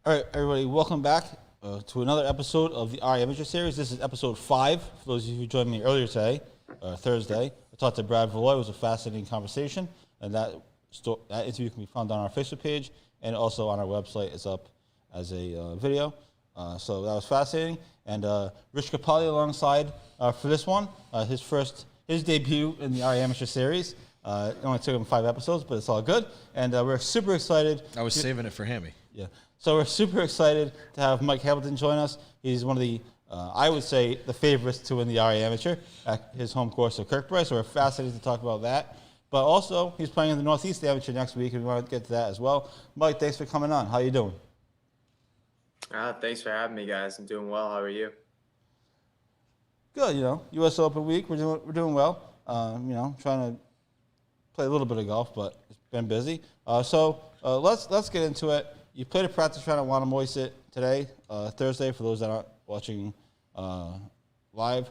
All right, everybody, welcome back to another episode of the RA Amateur Series. This is episode 5. For those of you who joined me earlier today, Thursday, I talked to Brad Valoy. It was a fascinating conversation, and that interview can be found on our Facebook page and also on our website. It's up as a video. So that was fascinating. And Rich Capaldi alongside for this one, his debut in the RA Amateur Series. It only took him 5 episodes, but it's all good. And we're super excited. I was saving it for Hammy. Yeah. So we're super excited to have Mike Hamilton join us. He's one of the, I would say, the favorites to win the RA Amateur at his home course of Kirkbride. So we're fascinated to talk about that. But also, he's playing in the Northeast Amateur next week, and we want to get to that as well. Mike, thanks for coming on. How you doing? Thanks for having me, guys. I'm doing well. How are you? Good. U.S. Open week. We're doing well. Trying to play a little bit of golf, but it's been busy. So let's get into it. You played a practice round at Wannamoisett today, Thursday, for those that aren't watching live.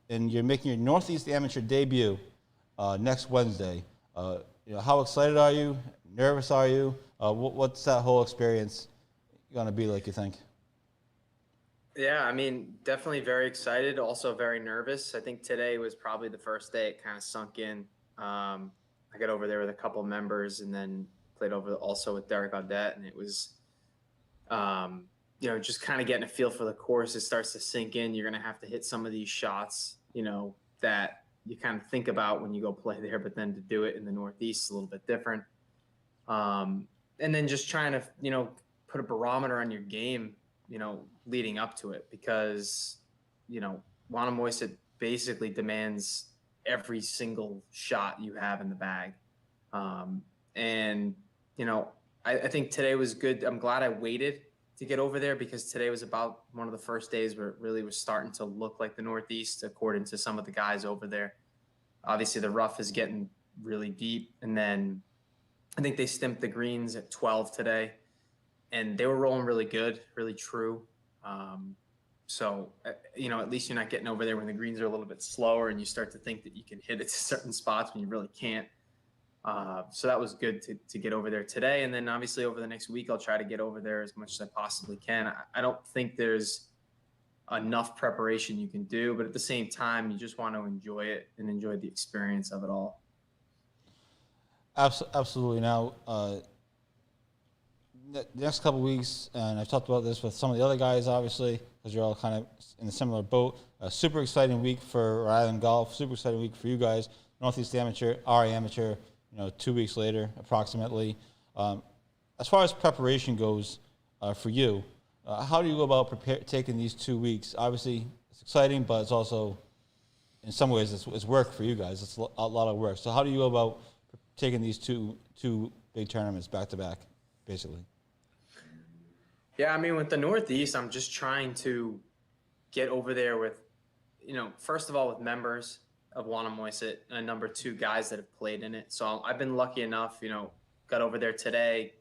And you're making your Northeast Amateur debut next Wednesday. How excited are you? Nervous are you? What's that whole experience going to be like, you think? Yeah, I mean, definitely very excited, also very nervous. I think today was probably the first day it kind of sunk in. I got over there with a couple members and then played over also with Derek Audette, and it was, just kind of getting a feel for the course. It starts to sink in. You're going to have to hit some of these shots, that you kind of think about when you go play there, but then to do it in the Northeast is a little bit different. And then just trying to, put a barometer on your game, leading up to it, because, Wannamoisett basically demands every single shot you have in the bag. I think today was good. I'm glad I waited to get over there because today was about one of the first days where it really was starting to look like the Northeast, according to some of the guys over there. Obviously, the rough is getting really deep. And then I think they stimped the greens at 12 today, and they were rolling really good, really true. At least you're not getting over there when the greens are a little bit slower and you start to think that you can hit it to certain spots when you really can't. So that was good to get over there today. And then obviously over the next week, I'll try to get over there as much as I possibly can. I don't think there's enough preparation you can do, but at the same time, you just want to enjoy it and enjoy the experience of it all. Absolutely. Now, the next couple of weeks, and I've talked about this with some of the other guys, obviously, because you're all kind of in a similar boat. A super exciting week for Rhode Island Golf, super exciting week for you guys. Northeast Amateur, RA Amateur, 2 weeks later, approximately. As far as preparation goes for you, how do you go about taking these 2 weeks? Obviously, it's exciting, but it's also, in some ways, it's work for you guys. It's a lot of work. So how do you go about taking these two big tournaments back-to-back, basically? Yeah, I mean, with the Northeast, I'm just trying to get over there with, first of all, with members of Wannamoisett, and number 2, guys that have played in it. So I've been lucky enough, got over there today,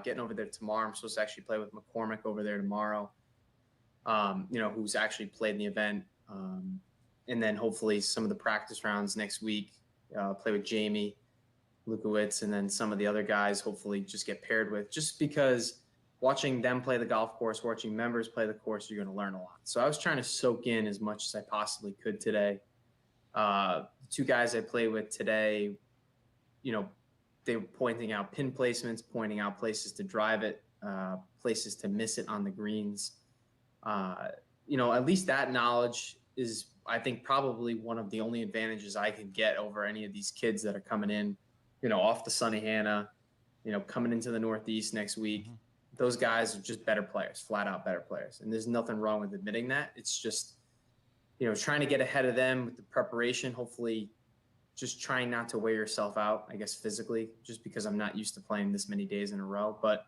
getting over there tomorrow. I'm supposed to actually play with McCormick over there tomorrow, who's actually played in the event. And then hopefully some of the practice rounds next week, play with Jamie Lukowitz, and then some of the other guys hopefully just get paired with, just because watching them play the golf course, watching members play the course, you're going to learn a lot. So I was trying to soak in as much as I possibly could today. 2 guys I played with today, they were pointing out pin placements, pointing out places to drive it, places to miss it on the greens. At least that knowledge is, I think, probably one of the only advantages I can get over any of these kids that are coming in, off the Sunny Hannah, coming into the Northeast next week. Mm-hmm. Those guys are just better players, flat out better players. And there's nothing wrong with admitting that. It's just, trying to get ahead of them with the preparation, hopefully just trying not to wear yourself out, I guess, physically, just because I'm not used to playing this many days in a row. But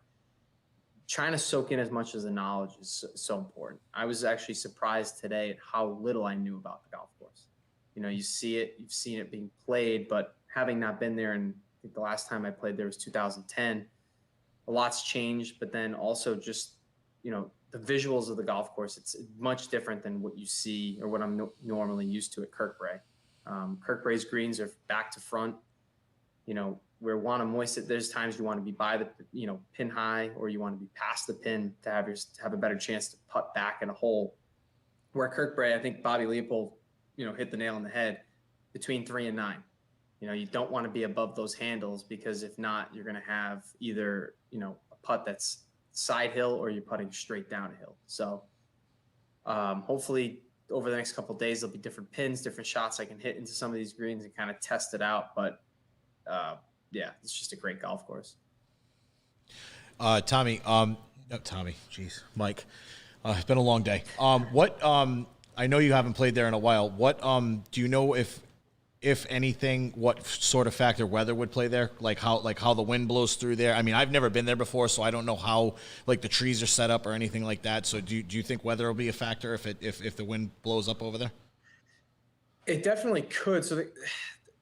trying to soak in as much as the knowledge is so important. I was actually surprised today at how little I knew about the golf course. You see it, you've seen it being played, but having not been there, and I think the last time I played there was 2010, a lot's changed. But then also just, the visuals of the golf course, it's much different than what you see or what I'm normally used to at Kirkbride. Kirkbraid's greens are back to front, where Wannamoisett, there's times you want to be by the pin high, or you want to be past the pin to have a better chance to putt back in a hole. Where Kirkbride, I think Bobby Leopold, hit the nail on the head, between 3 and 9. You don't want to be above those handles, because if not, you're going to have either a putt that's side hill, or you're putting straight down a hill. So hopefully over the next couple of days, there'll be different pins, different shots I can hit into some of these greens and kind of test it out. But yeah, it's just a great golf course. Tommy, jeez, Mike, it's been a long day. I know you haven't played there in a while. What do you know, if anything, what sort of factor weather would play there? Like how the wind blows through there? I mean, I've never been there before, so I don't know how like the trees are set up or anything like that. So do you think weather will be a factor if the wind blows up over there? It definitely could. So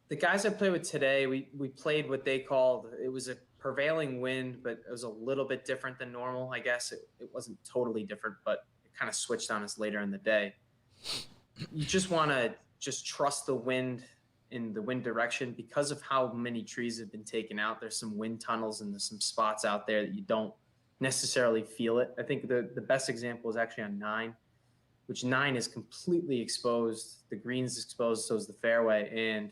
the guys I played with today, we played what they called, it was a prevailing wind, but it was a little bit different than normal. I guess it wasn't totally different, but it kind of switched on us later in the day. You just want to just trust the wind in the wind direction, because of how many trees have been taken out. There's some wind tunnels and there's some spots out there that you don't necessarily feel it. I think the best example is actually on 9, which 9 is completely exposed. The green's exposed, so is the fairway. And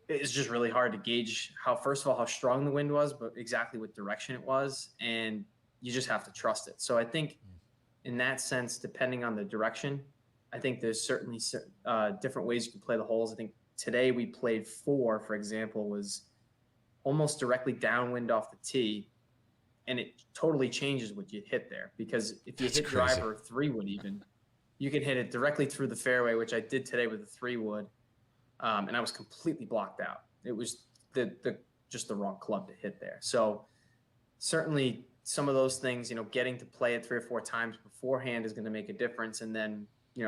it's just really hard to gauge first of all, how strong the wind was, but exactly what direction it was. And you just have to trust it. So I think in that sense, depending on the direction, I think there's certainly different ways you can play the holes. I think today we played 4, for example, was almost directly downwind off the tee. And it totally changes what you hit there, because if you hit driver 3-wood even, you can hit it directly through the fairway, which I did today with a 3-wood. And I was completely blocked out. It was just the wrong club to hit there. So certainly some of those things, getting to play it 3 or 4 times beforehand is going to make a difference. And then,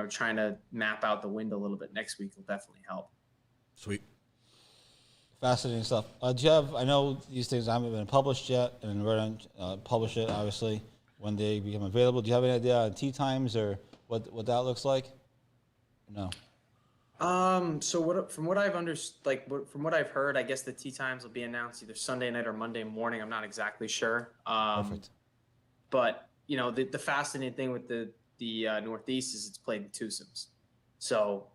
trying to map out the wind a little bit next week will definitely help. Sweet. Fascinating stuff. Do you have, I know these things haven't been published yet, and we're going to publish it, obviously, when they become available. Do you have any idea on tee times or what that looks like? No. So from what I've from what I've heard, I guess the tee times will be announced either Sunday night or Monday morning. I'm not exactly sure. Perfect. But the fascinating thing with the Northeast is it's played in twosomes. So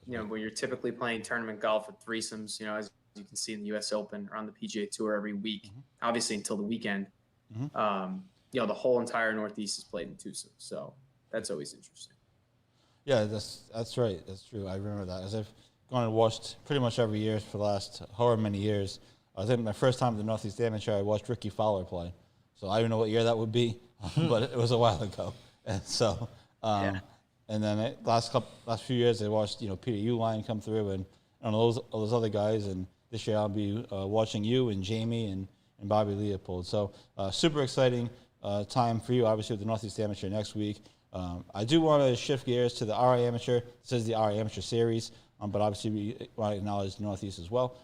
when you're typically playing tournament golf with threesomes, as you can see in the U.S. Open or on the PGA Tour every week, obviously until the weekend, the whole entire Northeast is played in twosomes. So that's always interesting. Yeah, that's right. That's true. I remember that. As I've gone and watched pretty much every year for the last however many years. I think my first time at the Northeast Amateur, I watched Ricky Fowler play. So I don't even know what year that would be, but it was a while ago. And so, and then last few years, I watched Peter Uihlein come through and all those other guys. And this year, I'll be watching you and Jamie and Bobby Leopold. So super exciting time for you, obviously, with the Northeast Amateur next week. I do want to shift gears to the RA Amateur. This is the RA Amateur Series, but obviously we want to acknowledge the Northeast as well.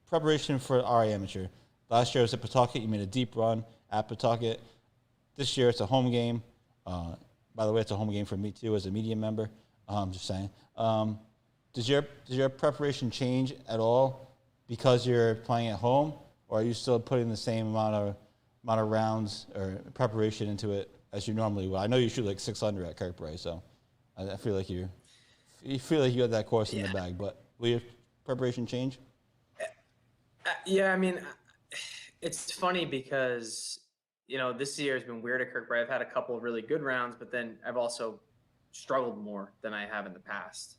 Preparation for RA Amateur. Last year was at Pawtucket. You made a deep run at Pawtucket. This year it's a home game. By the way, it's a home game for me too as a media member. Just saying. Does your preparation change at all because you're playing at home, or are you still putting the same amount of rounds or preparation into it as you normally would? I know you shoot like 600 at Kirkbride, so I feel like you have that course in the bag. But will your preparation change? Yeah, I mean, it's funny because this year has been weird at Kirkbride. I've had a couple of really good rounds, but then I've also struggled more than I have in the past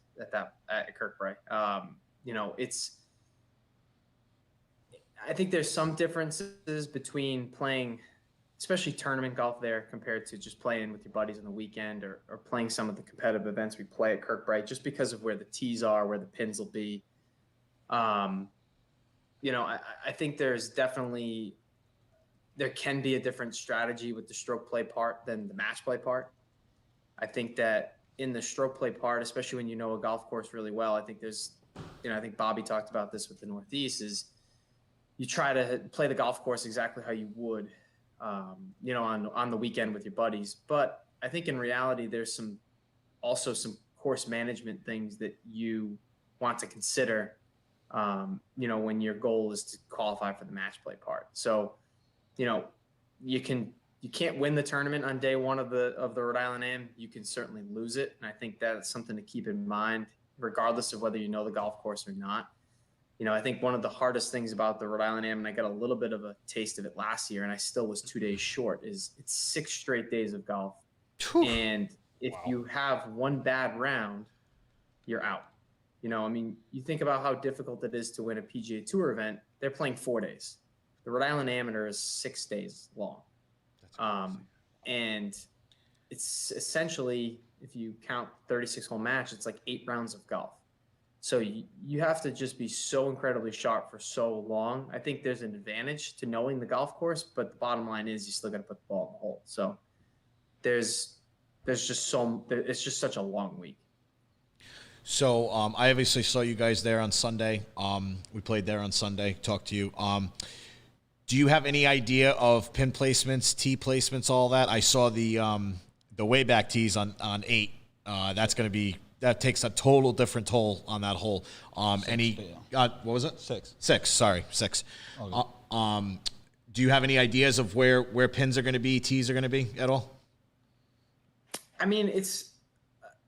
at Kirkbride. I think there's some differences between playing, especially tournament golf there, compared to just playing with your buddies on the weekend or playing some of the competitive events we play at Kirkbride, just because of where the tees are, where the pins will be. I think there can be a different strategy with the stroke play part than the match play part. I think that in the stroke play part, especially when you know a golf course really well, I think I think Bobby talked about this with the Northeast, is you try to play the golf course exactly how you would, on the weekend with your buddies. But I think in reality, there's also some course management things that you want to consider when your goal is to qualify for the match play part. So, you can't win the tournament on day one of the Rhode Island Am. You can certainly lose it. And I think that's something to keep in mind, regardless of whether you know the golf course or not. I think one of the hardest things about the Rhode Island Am, and I got a little bit of a taste of it last year, and I still was 2 days short, is it's 6 straight days of golf. And if you have one bad round, you're out. You think about how difficult it is to win a PGA Tour event. They're playing 4 days. The Rhode Island Amateur is 6 days long. And it's essentially, if you count 36-hole match, it's like 8 rounds of golf. So you have to just be so incredibly sharp for so long. I think there's an advantage to knowing the golf course, but the bottom line is you still got to put the ball in the hole. So it's just such a long week. So I obviously saw you guys there on Sunday. We played there on Sunday, talked to you. Do you have any idea of pin placements, tee placements, all that? I saw the way back tees on 8. That takes a total different toll on that hole. What was it? 6. 6. Sorry, 6. Okay. Do you have any ideas of where pins are going to be, tees are going to be at all? I mean,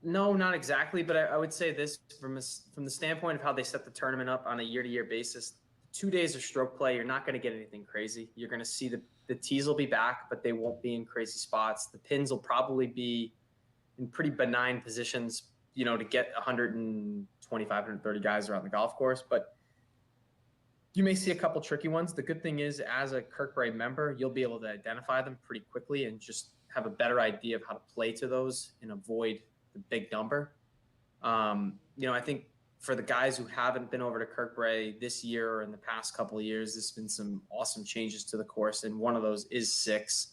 no, not exactly, but I would say this from the standpoint of how they set the tournament up on a year-to-year basis. 2 days of stroke play, you're not going to get anything crazy. You're going to see the tees will be back, but they won't be in crazy spots. The pins will probably be in pretty benign positions, to get 125, 130 guys around the golf course. But you may see a couple tricky ones. The good thing is, as a Kirkbride member, you'll be able to identify them pretty quickly and just have a better idea of how to play to those and avoid the big number. I think for the guys who haven't been over to Kirkbride this year or in the past couple of years, there's been some awesome changes to the course, and one of those is 6.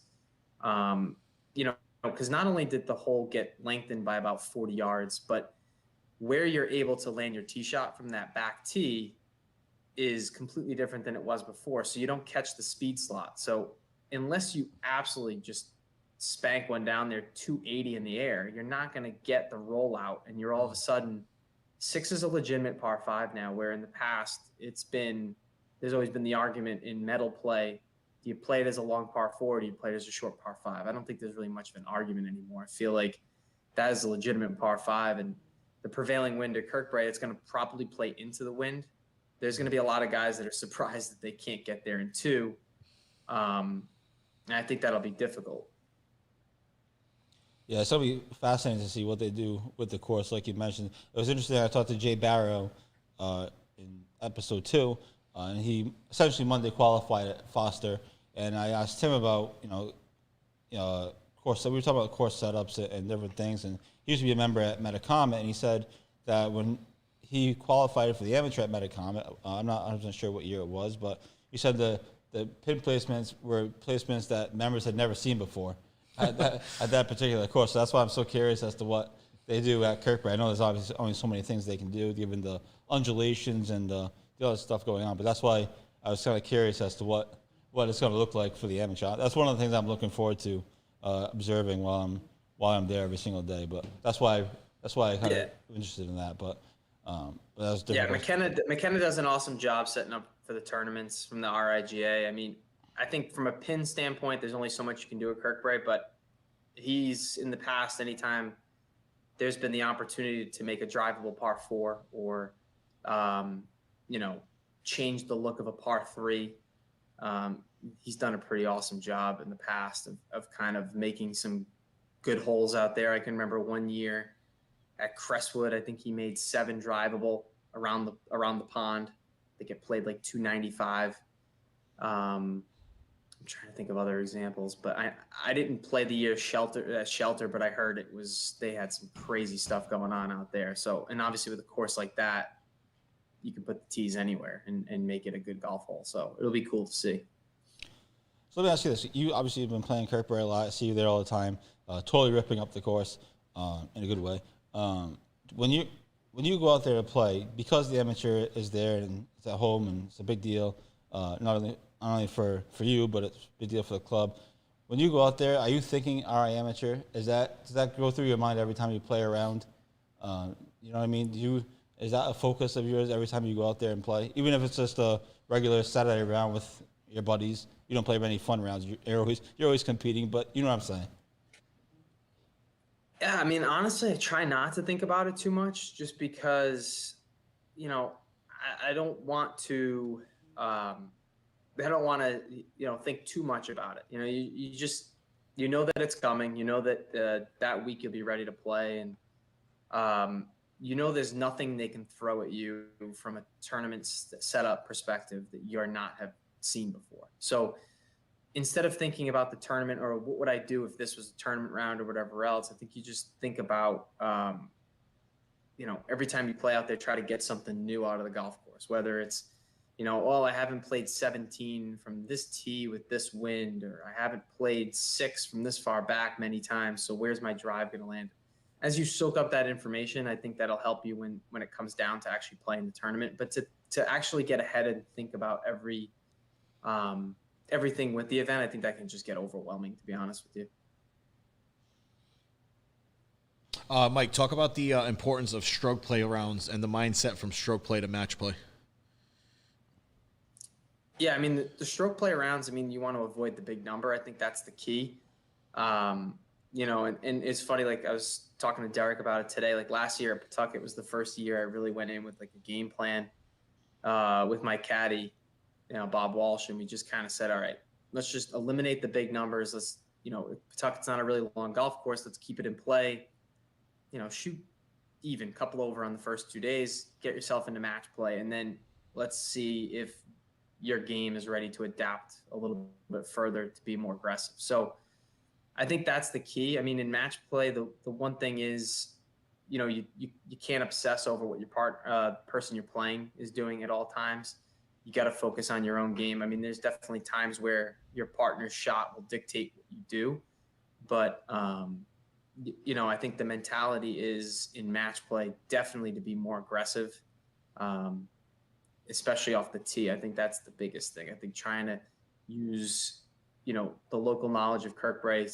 Because not only did the hole get lengthened by about 40 yards, but where you're able to land your tee shot from that back tee is completely different than it was before. So you don't catch the speed slot. So unless you absolutely just spank one down there 280 in the air, you're not going to get the rollout, and you're all of a sudden 6 is a legitimate par 5 now, where in the past there's always been the argument in medal play. Do you play it as a long par 4 or do you play it as a short par 5? I don't think there's really much of an argument anymore. I feel like that is a legitimate par 5, and the prevailing wind at Kirkbride, it's going to probably play into the wind. There's going to be a lot of guys that are surprised that they can't get there in 2. And I think that'll be difficult. Yeah, it's going to be fascinating to see what they do with the course, like you mentioned. It was interesting. I talked to Jay Barrow in episode 2, and he essentially Monday qualified at Foster. And I asked him about, course. So we were talking about course setups and different things. And he used to be a member at Metacomet, and he said that when he qualified for the amateur at Metacomet, I'm not 100% sure what year it was, but he said the pin placements were placements that members had never seen before at that particular course. So that's why I'm so curious as to what they do at Kirkbride. I know there's obviously only so many things they can do given the undulations and the other stuff going on, but that's why I was kind of curious as to what it's going to look like for the amateur. That's one of the things I'm looking forward to observing while I'm there every single day. But that's why I kind of interested in that. But that was different. Yeah, McKenna does an awesome job setting up for the tournaments from the RIGA. I mean, I think from a pin standpoint, there's only so much you can do at Kirkbride, but he's in the past, anytime there's been the opportunity to make a drivable par 4 or, change the look of a par 3. He's done a pretty awesome job in the past of kind of making some good holes out there. I can remember one year at Crestwood, I think he made 7 drivable around the pond. I think it played like 295. I'm trying to think of other examples, but I didn't play the year Shelter, but I heard they had some crazy stuff going on out there. So, and obviously with a course like that, you can put the tees anywhere and make it a good golf hole. So it'll be cool to see. So let me ask you this. You obviously have been playing Kirkbride a lot. I see you there all the time, totally ripping up the course in a good way. When you go out there to play, because the amateur is there and it's at home and it's a big deal, not only for you, but it's a big deal for the club. When you go out there, are you thinking RI amateur? Does that go through your mind every time you play around? You know what I mean? Is that a focus of yours every time you go out there and play? Even if it's just a regular Saturday round with your buddies, you don't play many fun rounds. You're always competing, but you know what I'm saying. Yeah, I mean, honestly, I try not to think about it too much, just because, you know, I don't want to, I don't want to, think too much about it. You just, that it's coming. You know that that week you'll be ready to play, and there's nothing they can throw at you from a tournament setup perspective that you are not have seen before. So instead of thinking about the tournament or what would I do if this was a tournament round or whatever else, I think you just think about, every time you play out there, try to get something new out of the golf course, whether it's, I haven't played 17 from this tee with this wind, or I haven't played 6 from this far back many times. So where's my drive going to land? As you soak up that information, I think that'll help you when it comes down to actually playing the tournament. But to actually get ahead and think about everything with the event, I think that can just get overwhelming, to be honest with you. Mike, talk about the importance of stroke play rounds and the mindset from stroke play to match play. Yeah, I mean, the stroke play rounds, I mean, you want to avoid the big number. I think that's the key. And it's funny, like I was talking to Derek about it today. Like last year at Pawtucket was the first year I really went in with like a game plan with my caddy, Bob Walsh, and we just kind of said, all right, let's just eliminate the big numbers. Let's, Pawtucket's not a really long golf course. Let's keep it in play. Shoot even, couple over on the first 2 days, get yourself into match play, and then let's see if your game is ready to adapt a little bit further to be more aggressive. So I think that's the key. I mean, in match play, the one thing is, you can't obsess over what your person you're playing is doing at all times. You got to focus on your own game. I mean, there's definitely times where your partner's shot will dictate what you do, but I think the mentality is in match play definitely to be more aggressive, especially off the tee. I think that's the biggest thing. I think trying to use, the local knowledge of Kirkbride,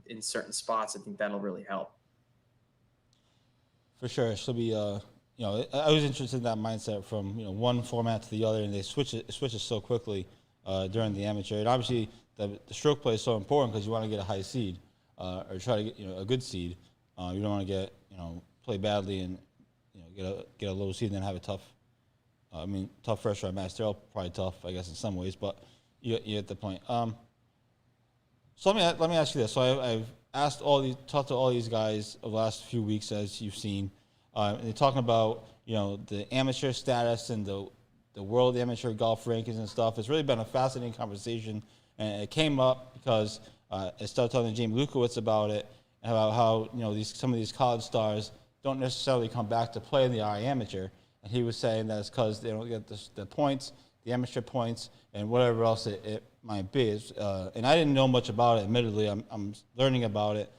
in certain spots, I think that'll really help. For sure. It should be, I was interested in that mindset from, one format to the other, and they switch it so quickly during the amateur. And obviously, the stroke play is so important because you want to get a high seed or try to get, a good seed. You don't want to get, play badly and, get a low seed and then have a tough first round match. They're all probably tough, I guess, in some ways, but you get the point. So let me ask you this. So I've talked to all these guys over the last few weeks, as you've seen, and they're talking about the amateur status and the world amateur golf rankings and stuff. It's really been a fascinating conversation, and it came up because I started talking to Jamie Lukowitz about it, about how some of these college stars don't necessarily come back to play in the RA amateur, and he was saying that it's because they don't get the points, the amateur points, and whatever else it might be. And I didn't know much about it, admittedly. I'm learning about it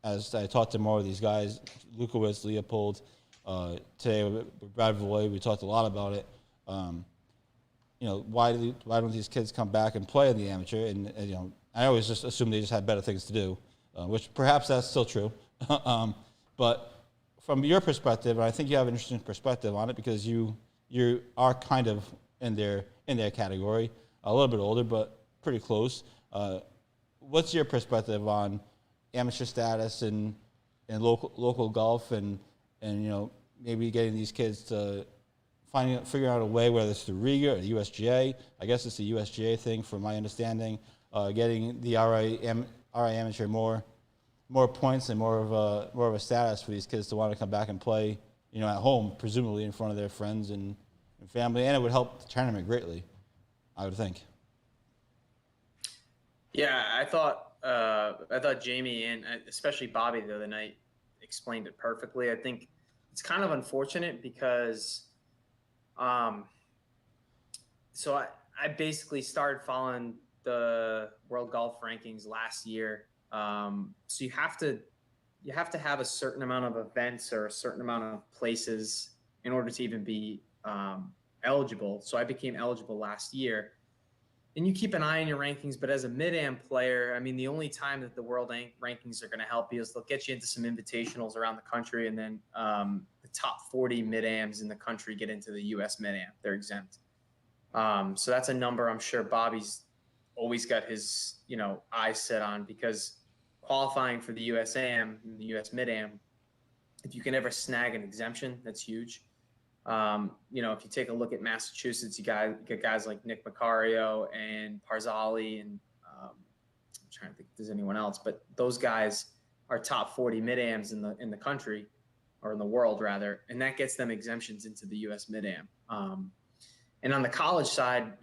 as I talked to more of these guys, Lukowitz, Leopold. Today with Brad Valoy, we talked a lot about it. Why don't these kids come back and play in the amateur? And I always just assume they just had better things to do, which perhaps that's still true. But from your perspective, and I think you have an interesting perspective on it because you are kind of in their category, a little bit older, but pretty close. What's your perspective on amateur status and local golf and maybe getting these kids to figuring out a way, whether it's through Riga or the USGA? I guess it's the USGA thing, from my understanding. Getting the RA amateur more points and more of a status for these kids to want to come back and play, at home, presumably in front of their friends and family, and it would help the tournament greatly, I would think. Yeah, I thought Jamie and especially Bobby the other night explained it perfectly. I think it's kind of unfortunate because, so I basically started following the world golf rankings last year. So you have to have a certain amount of events or a certain amount of places in order to even be eligible. So I became eligible last year. and you keep an eye on your rankings, but as a mid-am player, I mean, the only time that the world rankings are going to help you is they'll get you into some invitationals around the country, and then the top 40 mid-ams in the country get into the U.S. mid-am. They're exempt. So that's a number I'm sure Bobby's always got his, eyes set on, because qualifying for the USAM and the US Mid-Am, if you can ever snag an exemption, that's huge. If you take a look at Massachusetts, you got guys like Nick Macario and Parzali, and I'm trying to think if there's anyone else, but those guys are top 40 mid-ams in the country, or in the world rather, and that gets them exemptions into the US Mid-Am. And on the college side,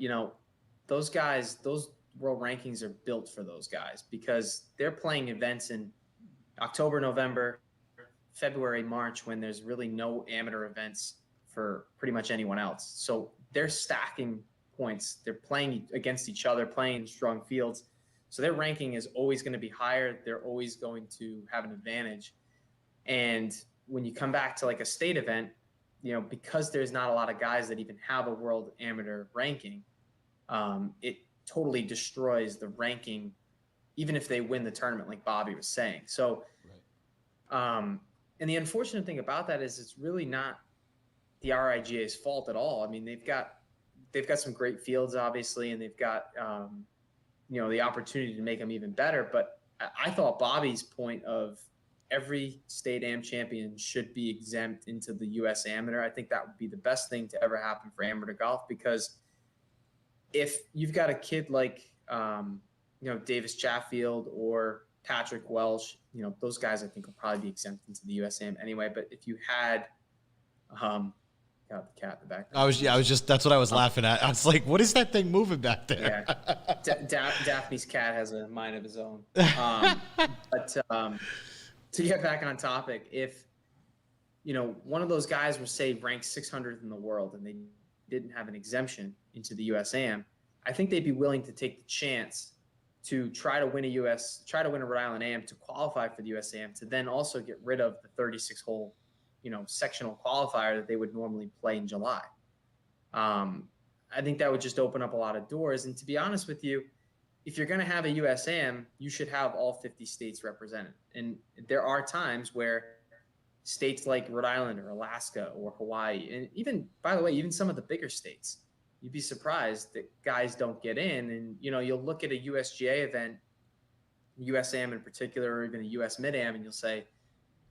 those guys, those world rankings are built for those guys, because they're playing events in October, November, February, March, when there's really no amateur events for pretty much anyone else. So they're stacking points. They're playing against each other, playing in strong fields. So their ranking is always going to be higher. They're always going to have an advantage. And when you come back to like a state event, because there's not a lot of guys that even have a world amateur ranking, it totally destroys the ranking, even if they win the tournament, like Bobby was saying. So, and the unfortunate thing about that is it's really not the RIGA's fault at all. I mean, they've got some great fields, obviously, and they've got, the opportunity to make them even better. But I thought Bobby's point of every state am champion should be exempt into the US Amateur. I think that would be the best thing to ever happen for amateur golf, because if you've got a kid like, Davis Chatfield or Patrick Welsh, those guys I think will probably be exempt into the USAM anyway. But if you had, got the cat in the back. That's what I was laughing at. I was like, what is that thing moving back there? Yeah. Daphne's cat has a mind of his own. But to get back on topic, if, one of those guys was, say, ranked 600th in the world and they didn't have an exemption into the USAM, I think they'd be willing to take the chance to try to win a Rhode Island AM to qualify for the USAM, to then also get rid of the 36-hole, sectional qualifier that they would normally play in July. I think that would just open up a lot of doors. And to be honest with you, if you're going to have a USAM, you should have all 50 states represented. And there are times where states like Rhode Island or Alaska or Hawaii, and even, by the way, even some of the bigger states, you'd be surprised that guys don't get in. And, you'll look at a USGA event, USAM in particular, or even a US Mid-Am, and you'll say,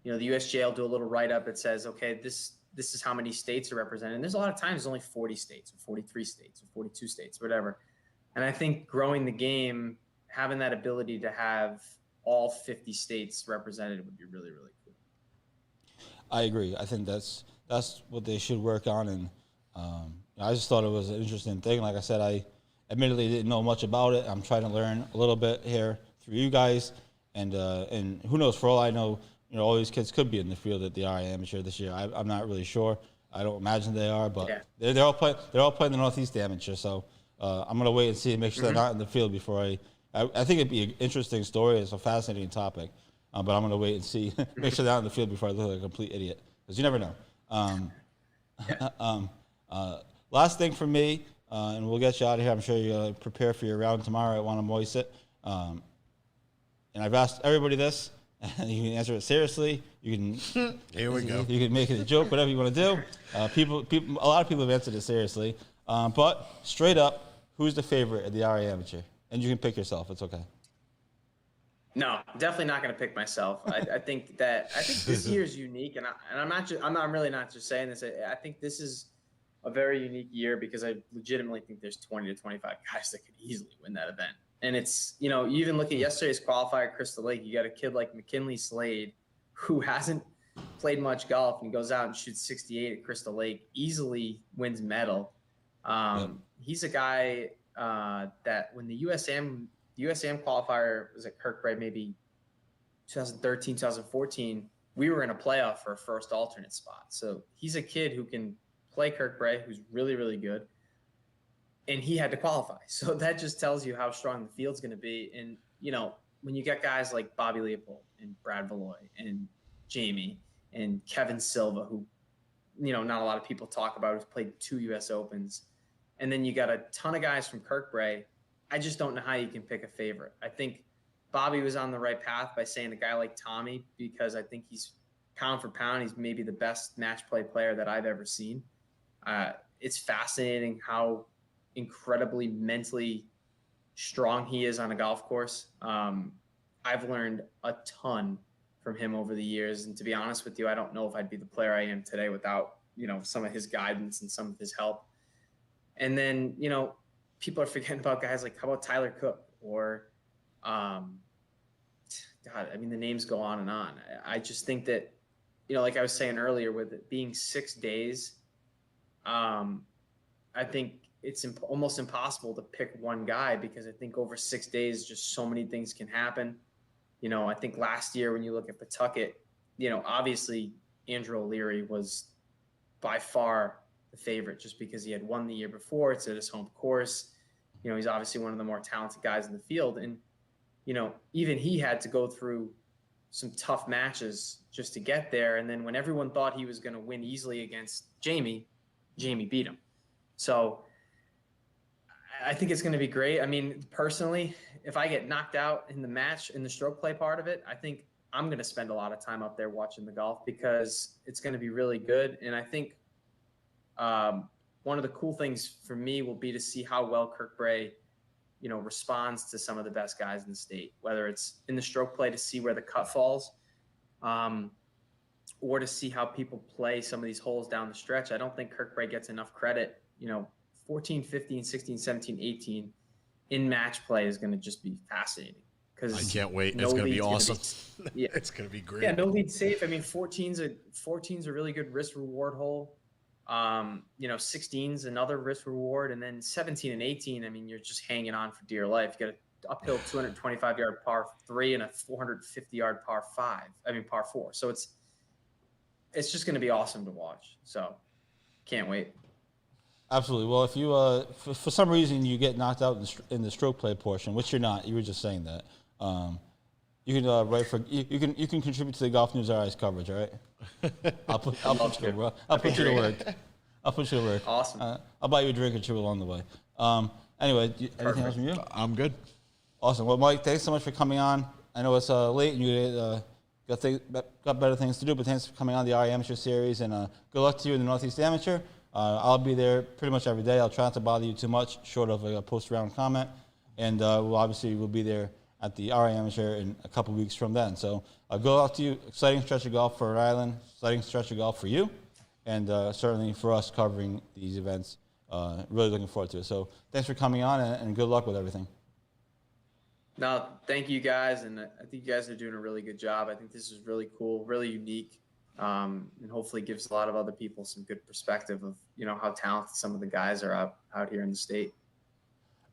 the USGA will do a little write-up that says, okay, this is how many states are represented. And there's a lot of times there's only 40 states or 43 states or 42 states, whatever. And I think growing the game, having that ability to have all 50 states represented would be really, really cool. I agree. I think that's what they should work on. And I just thought it was an interesting thing. Like I said, I admittedly didn't know much about it. I'm trying to learn a little bit here through you guys. And who knows, for all I know, all these kids could be in the field at the RI Amateur this year. I'm not really sure. I don't imagine they are, but yeah. They're all playing the Northeast Amateur. So I'm gonna wait and see and make sure they're not in the field before I think it'd be an interesting story. It's a fascinating topic, but I'm gonna wait and see, make sure they're not in the field before I look like a complete idiot, because you never know. Last thing for me, and we'll get you out of here. I'm sure you'll prepare for your round tomorrow at Wannamoisett. And I've asked everybody this. You can answer it seriously. You can. Here we go. You can make it a joke, whatever you want to do. A lot of people have answered it seriously. But straight up, who's the favorite at the RA Amateur? And you can pick yourself. It's okay. No, definitely not going to pick myself. I think this year is unique, and I'm really not just saying this. I think this is a very unique year because I legitimately think there's 20 to 25 guys that could easily win that event. And it's, you even look at yesterday's qualifier at Crystal Lake, you got a kid like McKinley Slade who hasn't played much golf and goes out and shoots 68 at Crystal Lake, easily wins medal. He's a guy that when the USAM qualifier was at Kirkbride, maybe 2013, 2014, we were in a playoff for a first alternate spot. So he's a kid who can play Kirkbride, who's really, really good. And he had to qualify. So that just tells you how strong the field's going to be. And, when you get guys like Bobby Leopold and Brad Valoy and Jamie and Kevin Silva, who, not a lot of people talk about, who's played 2 U.S. Opens. And then you got a ton of guys from Kirkbride I just don't know how you can pick a favorite. I think Bobby was on the right path by saying a guy like Tommy, because I think he's pound for pound, he's maybe the best match play player that I've ever seen. It's fascinating how incredibly mentally strong he is on a golf course. I've learned a ton from him over the years. And to be honest with you, I don't know if I'd be the player I am today without, some of his guidance and some of his help. And then, people are forgetting about guys like, how about Tyler Cook or, God, I mean, the names go on and on. I just think that, like I was saying earlier, with it being 6 days, I think it's almost impossible to pick one guy, because I think over 6 days, just so many things can happen. I think last year when you look at Pawtucket, obviously Andrew O'Leary was by far the favorite, just because he had won the year before. It's at his home course. He's obviously one of the more talented guys in the field. And, even he had to go through some tough matches just to get there. And then when everyone thought he was going to win easily against Jamie beat him. So I think it's going to be great. I mean, personally, if I get knocked out in the match, in the stroke play part of it, I think I'm going to spend a lot of time up there watching the golf, because it's going to be really good. And I think one of the cool things for me will be to see how well Kirkbrey, responds to some of the best guys in the state, whether it's in the stroke play to see where the cut falls, or to see how people play some of these holes down the stretch. I don't think Kirkbrey gets enough credit. 14, 15, 16, 17, 18 in match play is going to just be fascinating. I can't wait. It's going to be awesome. Yeah. It's going to be great. Yeah, no lead safe. I mean, 14's a really good risk reward hole. 16's another risk reward, and then 17 and 18. I mean, you're just hanging on for dear life. You got an uphill 225-yard par 3 and a 450-yard par 4. So it's just going to be awesome to watch. So can't wait. Absolutely. Well, if you for some reason you get knocked out in the stroke play portion, which you're not, you were just saying that. You can write for you can contribute to the Golf News RI's coverage. All right. I'll put you to work. I'll put you to work. Awesome. I'll buy you a drink or two along the way. Anyway, anything else from you? I'm good. Awesome. Well, Mike, thanks so much for coming on. I know it's late and you got better things to do, but thanks for coming on the RA Amateur Series, and good luck to you in the Northeast Amateur. I'll be there pretty much every day. I'll try not to bother you too much, short of a post-round comment. And we'll be there at the RA Amateur in a couple weeks from then. So good luck to you. Exciting stretch of golf for Rhode Island. Exciting stretch of golf for you. And certainly for us covering these events. Really looking forward to it. So thanks for coming on, and good luck with everything. No, thank you guys. And I think you guys are doing a really good job. I think this is really cool, really unique. And hopefully gives a lot of other people some good perspective of, how talented some of the guys are out here in the state.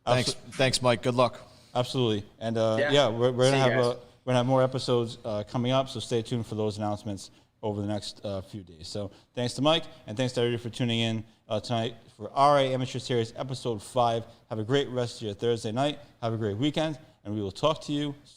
Thanks, Mike. Good luck. Absolutely. And we're gonna have more episodes coming up, so stay tuned for those announcements over the next few days. So thanks to Mike, and thanks to everybody for tuning in tonight for RA Amateur Series Episode 5. Have a great rest of your Thursday night. Have a great weekend, and we will talk to you soon.